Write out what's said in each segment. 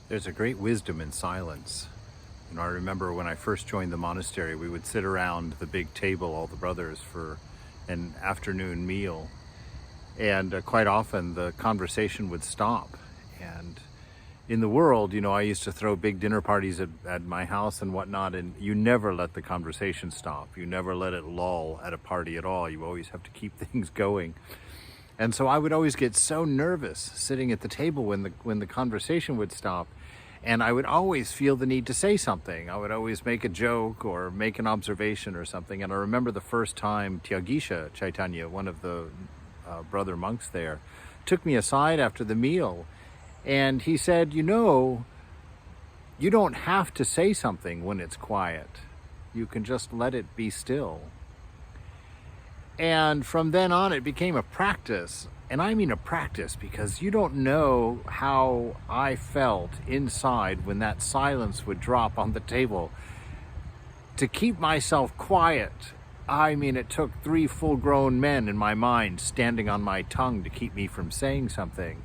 There's a great wisdom in silence. I remember when I first joined the monastery, we would sit around the big table, all the brothers, for an afternoon meal. And quite often the conversation would stop. And in the world, I used to throw big dinner parties at my house and whatnot, and you never let the conversation stop. You never let it lull at a party at all. You always have to keep things going. And so I would always get so nervous sitting at the table when the conversation would stop. And I would always feel the need to say something. I would always make a joke or make an observation or something. And I remember the first time Tyagisha Chaitanya, one of the brother monks there, took me aside after the meal. And he said, you don't have to say something when it's quiet. You can just let it be still. And from then on, it became a practice. And I mean a practice, because you don't know how I felt inside when that silence would drop on the table. To keep myself quiet, it took 3 full-grown men in my mind standing on my tongue to keep me from saying something.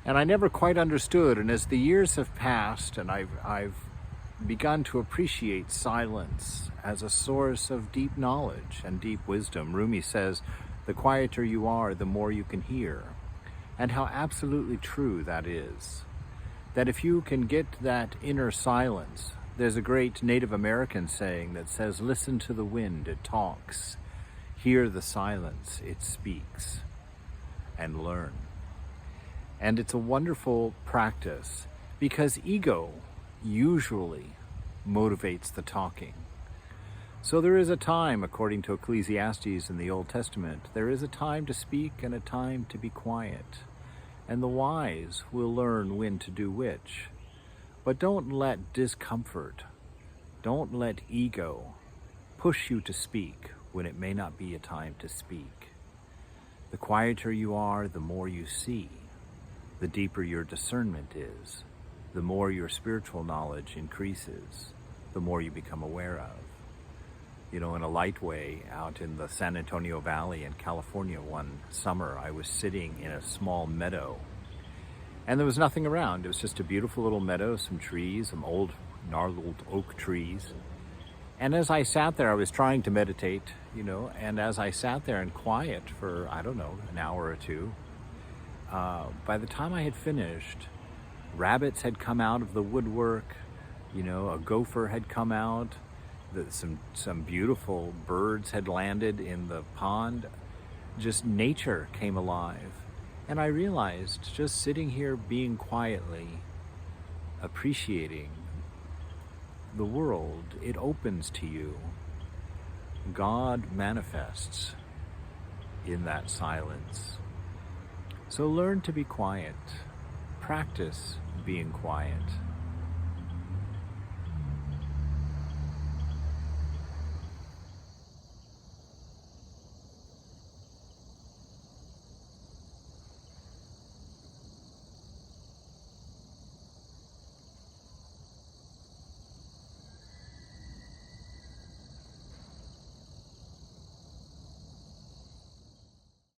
And I never quite understood. And as the years have passed, and I've begun to appreciate silence as a source of deep knowledge and deep wisdom. Rumi says, the quieter you are, the more you can hear. And how absolutely true that is. That if you can get that inner silence, there's a great Native American saying that says, listen to the wind, it talks. Hear the silence, it speaks. And learn. And it's a wonderful practice, because ego usually motivates the talking. So there is a time, according to Ecclesiastes in the Old Testament, there is a time to speak and a time to be quiet. And the wise will learn when to do which. But don't let discomfort, don't let ego push you to speak when it may not be a time to speak. The quieter you are, the more you see. The deeper your discernment is, the more your spiritual knowledge increases, the more you become aware of. In a light way, out in the San Antonio Valley in California one summer, I was sitting in a small meadow, and there was nothing around. It was just a beautiful little meadow, some trees, some old gnarled oak trees. And as I sat there, I was trying to meditate, and as I sat there in quiet for, an hour or two, by the time I had finished, rabbits had come out of the woodwork, a gopher had come out, some beautiful birds had landed in the pond. Just nature came alive. And I realized, just sitting here being quietly, appreciating the world, it opens to you. God manifests in that silence. So learn to be quiet. Practice being quiet.